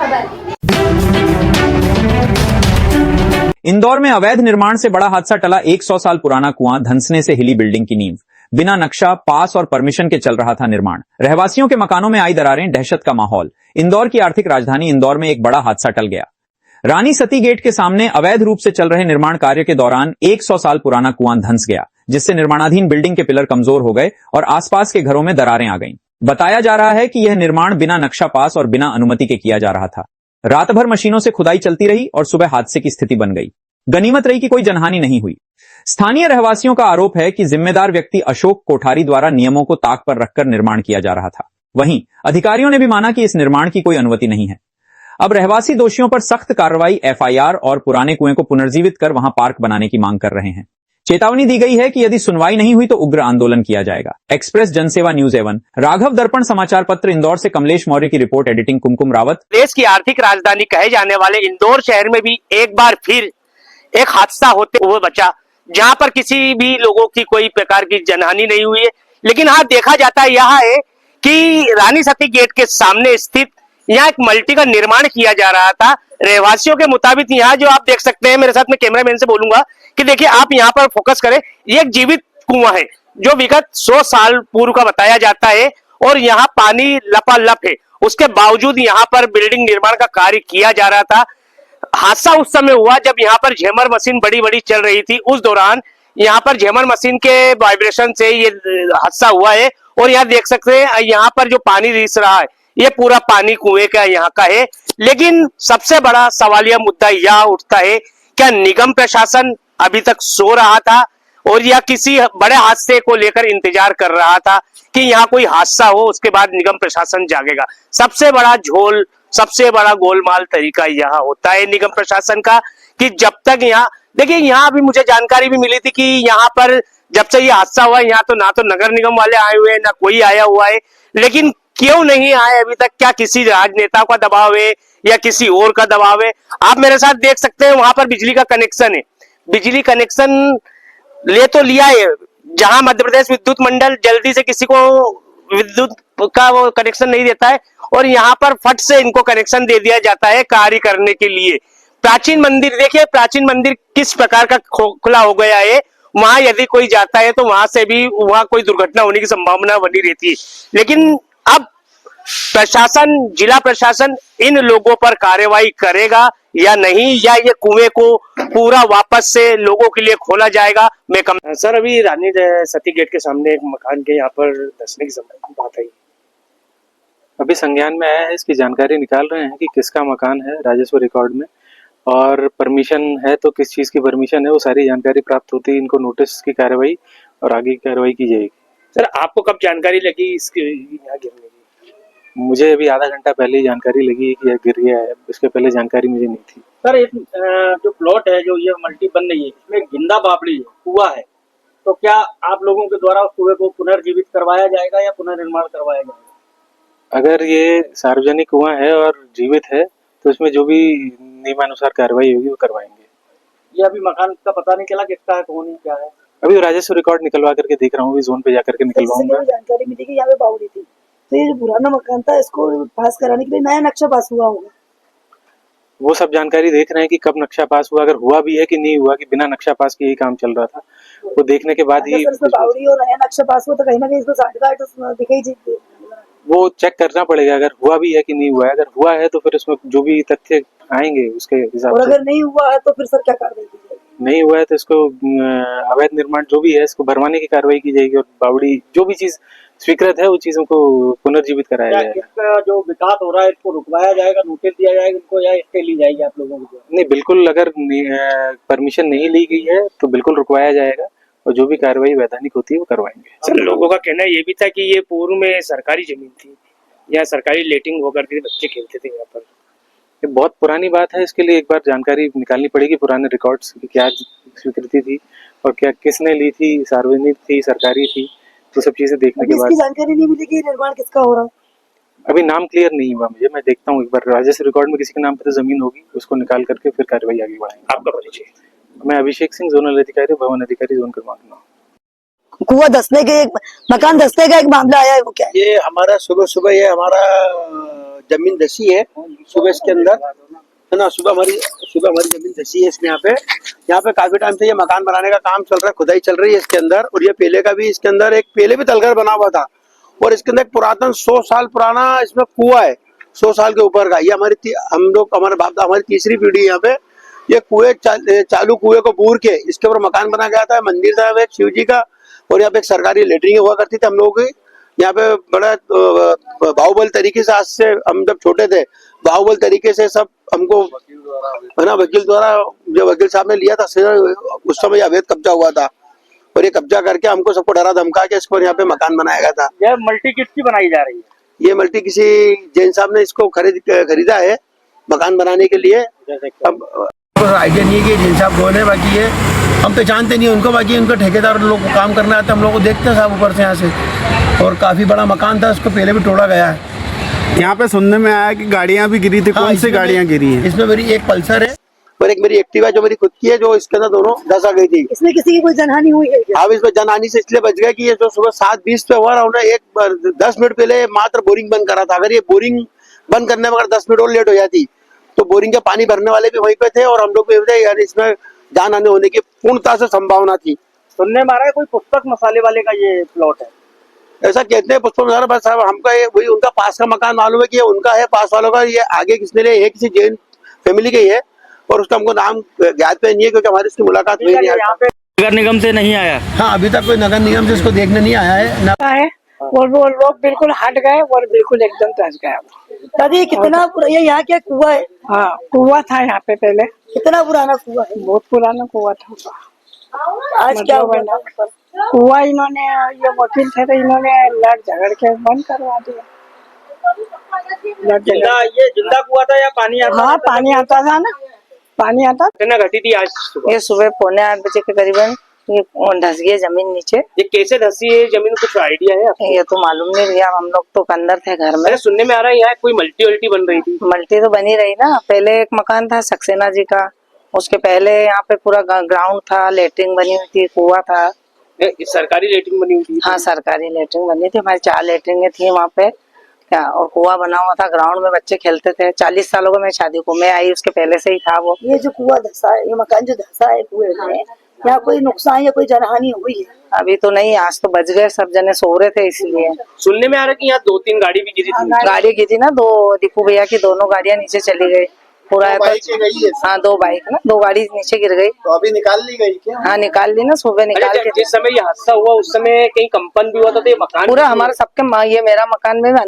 खबर। इंदौर में अवैध निर्माण से बड़ा हादसा टला। 100 साल पुराना कुआं धंसने से हिली बिल्डिंग की नींव। बिना नक्शा, पास और परमिशन के चल रहा था निर्माण। रहवासियों के मकानों में आई दरारें, दहशत का माहौल। इंदौर की आर्थिक राजधानी इंदौर में एक बड़ा हादसा टल गया। रानी सती गेट के सामने अवैध रूप से चल रहे निर्माण कार्य के दौरान 100 साल पुराना कुआं धंस गया, जिससे निर्माणाधीन बिल्डिंग के पिलर कमजोर हो गए और आसपास के घरों में दरारें आ गईं। बताया जा रहा है कि यह निर्माण बिना नक्शा पास और बिना अनुमति के किया जा रहा था। रात भर मशीनों से खुदाई चलती रही और सुबह हादसे की स्थिति बन गई। गनीमत रही कि कोई जनहानि नहीं हुई। स्थानीय रहवासियों का आरोप है कि जिम्मेदार व्यक्ति अशोक कोठारी द्वारा नियमों को ताक पर रखकर निर्माण किया जा रहा था। वहीं अधिकारियों ने भी माना कि इस निर्माण की कोई अनुमति नहीं है। अब रहवासी दोषियों पर सख्त कार्रवाई, एफआईआर और पुराने कुएं को पुनर्जीवित कर वहां पार्क बनाने की मांग कर रहे हैं। चेतावनी दी गई है कि यदि सुनवाई नहीं हुई तो उग्र आंदोलन किया जाएगा। एक्सप्रेस जनसेवा न्यूज 7, राघव दर्पण समाचार पत्र, इंदौर से कमलेश मौर्य की रिपोर्ट, एडिटिंग कुमकुम रावत। देश की आर्थिक राजधानी कहे जाने वाले इंदौर शहर में भी एक बार फिर एक हादसा होते हुए बचा, जहां पर किसी भी लोगों की कोई प्रकार की जनहानि नहीं हुई है। लेकिन हाँ, देखा जाता है यह है कि रानी सती गेट के सामने स्थित यहाँ एक मल्टी का निर्माण किया जा रहा था। रहवासियों के मुताबिक यहाँ जो आप देख सकते हैं, मेरे साथ में कैमरामैन से बोलूंगा कि देखिए आप यहाँ पर फोकस करें, ये एक जीवित कुआं है जो विगत 100 साल पूर्व का बताया जाता है और यहाँ पानी लपालप है। उसके बावजूद यहाँ पर बिल्डिंग निर्माण का कार्य किया जा रहा था। हादसा उस समय हुआ जब यहाँ पर झेमर मशीन बड़ी बड़ी चल रही थी। उस दौरान यहाँ पर झेमर मशीन के वाइब्रेशन से ये हादसा हुआ है और यहाँ देख सकते हैं यहाँ पर जो पानी रिस रहा है ये पूरा पानी कुएं का यहाँ का है। लेकिन सबसे बड़ा सवालिया मुद्दा यह उठता है, क्या निगम प्रशासन अभी तक सो रहा था और या किसी बड़े हादसे को लेकर इंतजार कर रहा था कि यहाँ कोई हादसा हो उसके बाद निगम प्रशासन जागेगा। सबसे बड़ा झोल, सबसे बड़ा गोलमाल तरीका यहाँ होता है निगम प्रशासन का कि जब तक यहाँ देखिए, यहाँ अभी मुझे जानकारी भी मिली थी कि यहाँ पर जब से ये हादसा हुआ यहाँ तो ना तो नगर निगम वाले आए हुए हैं ना कोई आया हुआ है। लेकिन क्यों नहीं आए अभी तक? क्या किसी राजनेता का दबाव है या किसी और का दबाव है? आप मेरे साथ देख सकते हैं वहां पर बिजली का कनेक्शन है। बिजली कनेक्शन ले तो लिया है, जहां मध्य प्रदेश विद्युत मंडल जल्दी से किसी को विद्युत का वो कनेक्शन नहीं देता है और यहाँ पर फट से इनको कनेक्शन दे दिया जाता है कार्य करने के लिए। प्राचीन मंदिर देखिए, प्राचीन मंदिर किस प्रकार का खुला हो गया है। वहां यदि कोई जाता है तो वहां से भी वहां कोई दुर्घटना होने की संभावना बनी रहती है। लेकिन अब प्रशासन, जिला प्रशासन इन लोगों पर कार्रवाई करेगा या नहीं, या ये कुएं को पूरा वापस से लोगों के लिए खोला जाएगा? सर, अभी रानी सती गेट के सामने एक मकान के यहाँ पर धंसने की बात आई, अभी संज्ञान में आया है। इसकी जानकारी निकाल रहे हैं कि किसका मकान है राजस्व रिकॉर्ड में और परमिशन है तो किस चीज की परमिशन है, वो सारी जानकारी प्राप्त होती है। इनको नोटिस की कार्रवाई और आगे की कार्रवाई की जाएगी। सर, आपको कब जानकारी लगी इसकी यहाँ गिरने की? मुझे अभी आधा घंटा पहले ही जानकारी लगी है कि यह गिर गया है, इसके पहले जानकारी मुझे नहीं थी। सर, एक जो प्लॉट है, जो ये मल्टी बन रही है, इसमें गिंदा बावड़ी है, कुआं है, तो क्या आप लोगों के द्वारा उस कुएं को पुनर्जीवित करवाया जाएगा या पुनर्निर्माण करवाया जाएगा? अगर ये सार्वजनिक कुआं है और जीवित है तो इसमें जो भी नियमानुसार कार्रवाई होगी वो करवाएंगे। ये अभी मकान का पता नहीं चला किसका है, कौन है, क्या है? अभी राजस्व रिकॉर्ड निकलवा करके देख रहा हूँ, जोन पे जाकर के निकलवाऊंगा। जानकारी मिली कि यहाँ पे बावड़ी थी, तो ये जो पुराना मकान था इसको पास कराने के लिए नया नक्शा पास हुआ होगा। वो सब जानकारी देख रहे हैं कि कब नक्शा पास हुआ, अगर हुआ भी है कि नहीं हुआ, कि बिना नक्शा पास के ही काम चल रहा था, वो देखने के बाद ही बावड़ी और नया नक्शा पास हुआ तो कहीं ना कहीं इसको साठ दिखाई, वो चेक करना पड़ेगा अगर हुआ भी है कि नहीं हुआ है। अगर हुआ है तो फिर उसमें जो भी तथ्य आएंगे उसके हिसाब से। और अगर नहीं हुआ है तो फिर सर क्या कार्रवाई की जाएगी? नहीं हुआ है तो इसको अवैध निर्माण जो भी है इसको भरवाने की कार्रवाई की जाएगी और बावड़ी जो भी चीज स्वीकृत है वो चीजों को पुनर्जीवित कराया जाएगा। इसका जो विकास हो रहा है इसको रुकवाया जाएगा, नोटिस दिया जाएगा इनको, या स्टे ली जाएगी आप लोगों को? नहीं, बिल्कुल, अगर परमिशन नहीं ली गई है तो बिल्कुल रुकवाया जाएगा और जो भी कार्रवाई वैधानिक होती है वो करवाएंगे। सर, लोगों का कहना ये भी था कि ये पूर्व में सरकारी जमीन थी, यहाँ सरकारी लेटिंग होकर के बच्चे खेलते थे यहाँ पर। ये बहुत पुरानी बात है, इसके लिए एक बार जानकारी निकालनी पड़ेगी पुराने रिकॉर्ड्स की, क्या स्वीकृति थी और क्या किसने ली थी, सार्वजनिक थी, सरकारी थी, तो सब चीजें देखने के बाद जानकारी नहीं मिली कि निर्माण किसका हो रहा। अभी नाम क्लियर नहीं हुआ मुझे, मैं देखता हूँ एक बार राजस्व रिकॉर्ड में किसी के नाम पर तो जमीन होगी, उसको निकाल करके फिर कार्रवाई आगे बढ़ाएंगे। आपका परिचय? मैं अभिषेक सिंह, जोनल अधिकारी, भवन अधिकारी, जोन क्रमांक 9। कुआं धंसने के, मकान धंसने का एक मामला आया है, वो क्या है? ये हमारा सुबह सुबह ये हमारा जमीन धसी है सुबह इसके अंदर, है ना। सुबह हमारी जमीन धसी है इसमें। यहाँ पे काफी टाइम से ये मकान बनाने का काम चल रहा है, खुदाई चल रही है इसके अंदर। और ये पहले का भी इसके अंदर एक पहले भी तलघर बना हुआ था, और इसके अंदर एक पुरातन 100 साल पुराना इसमें कुआ है, 100 साल के ऊपर का। ये हमारे बाप हमारी तीसरी पीढ़ी है यहाँ पे। ये चालू कुएं को बूर के इसके ऊपर मकान बना गया था, मंदिर था एक शिव जी का, और यहाँ पे एक सरकारी लेटरिन हुआ करती थी हम लोगों की। यहाँ पे बड़ा बाहुबल तरीके से, आज से हम जब छोटे थे बाहुबल तरीके से सब हमको, है ना, वकील द्वारा, जो वकील साहब ने लिया था उस समय अवैध कब्जा हुआ था, और ये कब्जा करके हमको सबको डरा धमका के इसको यहाँ पे मकान बनाया गया था। यह मल्टी किसकी बनाई जा रही है? ये मल्टी किसी जैन साहब ने इसको खरीदा है मकान बनाने के लिए। अब आइडिया नहीं है कि जैन साहब कौन है, बाकी ये हम तो जानते नहीं उनको, बाकी उनको ठेकेदार लोग को काम करना आता है, हम लोग को देखते हैं साहब ऊपर से यहाँ से। और काफी बड़ा मकान था, उसको पहले भी तोड़ा गया है। यहाँ पे सुनने में आया कि गाड़ियाँ भी गिरी थी। कौन सी गाड़ियाँ गिरी हैं? इसमें मेरी एक पल्सर है और एक मेरी एक्टिवा जो मेरी खुद की है, जो इसके अंदर दोनों धस आ गई थी। इसमें किसी की कोई जनहानि हुई है क्या? अब इसमें जनहानि से इसलिए बच गया कि ये जो सुबह 7:20 पे हुआ, उन्होंने 10 मिनट पहले मात्र बोरिंग बंद करा था। अगर ये बोरिंग बंद करने में अगर 10 मिनट और लेट हो जाती तो बोरिंग के पानी भरने वाले भी वहीं पे थे और हम लोग भी थे, यानी इसमें जान आने होने की पूर्णता से संभावना थी। सुनने में आ रहा है कोई पुस्तक मसाले वाले का ये प्लॉट है, ऐसा कहते हैं पुष्प मसाला। बस साहब हमका ये वही उनका पास का मकान मालूम है कि ये उनका है, पास वालों का। ये आगे किसने लिया है, किसी जैन फैमिली का ही है, और उसका हमको नाम ज्ञात पे नहीं है क्योंकि हमारी इसकी मुलाकात हुई नहीं। यहाँ पे नगर निगम से नहीं आया? हाँ, अभी तक कोई नगर निगम से इसको देखने नहीं आया है ना है। वो लोग बिल्कुल हट गए और बिल्कुल एकदम टच गया। दादी कितना ये यहाँ क्या कुआ है? हाँ, कुआं था यहाँ पे पहले, कितना पुराना कुआ है? बहुत पुराना कुआं था। आज क्या हुआ ना? कुआं इन्होंने, ये वकील थे तो इन्होंने लड़ झगड़ के बंद करवा दिया। जिंदा कुआं था या पानी आता? हाँ, पानी आता था ना, पानी आता। घटना घटी थी आज सुबह? ये सुबह 7:45 के करीबन ये धस गई जमीन नीचे। ये कैसे धसी है जमीन, कुछ आइडिया है आपको? ये तो मालूम नहीं भैया, हम लोग तो अंदर थे घर में। अरे सुनने में आ रहा है यहाँ कोई मल्टी बन रही थी। मल्टी तो बनी रही ना, पहले एक मकान था सक्सेना जी का, उसके पहले यहाँ पे पूरा ग्राउंड था, लेटरिन बनी हुई थी, कुआं था। सरकारी लेटरिन बनी हुई थी? हाँ, सरकारी लेटरिन बनी थी, हमारी 4 लेटरिन थी वहाँ पे क्या, और कुआं बना हुआ था, ग्राउंड में बच्चे खेलते थे। 40 सालों को मैं शादी को मैं आई, उसके पहले से ही था वो। ये जो कुआ धसा है, ये मकान जो धसा है कुएं में, यहाँ कोई नुकसान या कोई जनहानि हुई है? अभी तो नहीं, आज तो बच गए, सब जने सो रहे थे इसलिए। सुनने में आ रहा है कि यहाँ 2-3 गाड़ी भी गिरी थी। गाड़ी गिरी ना, 2 दीपू भैया की दोनों गाड़ियाँ नीचे चली गई पूरा। हाँ, 2 बाइक ना, 2 गाड़ी नीचे गिर गई। तो अभी निकाल ली गई क्या? हाँ, निकाल ली ना, सुबह निकाल के। जिस समय ये हादसा हुआ उस समय कहीं कंपन भी हुआ था, तो ये मकान पूरा हमारा सबके ये मेरा मकान में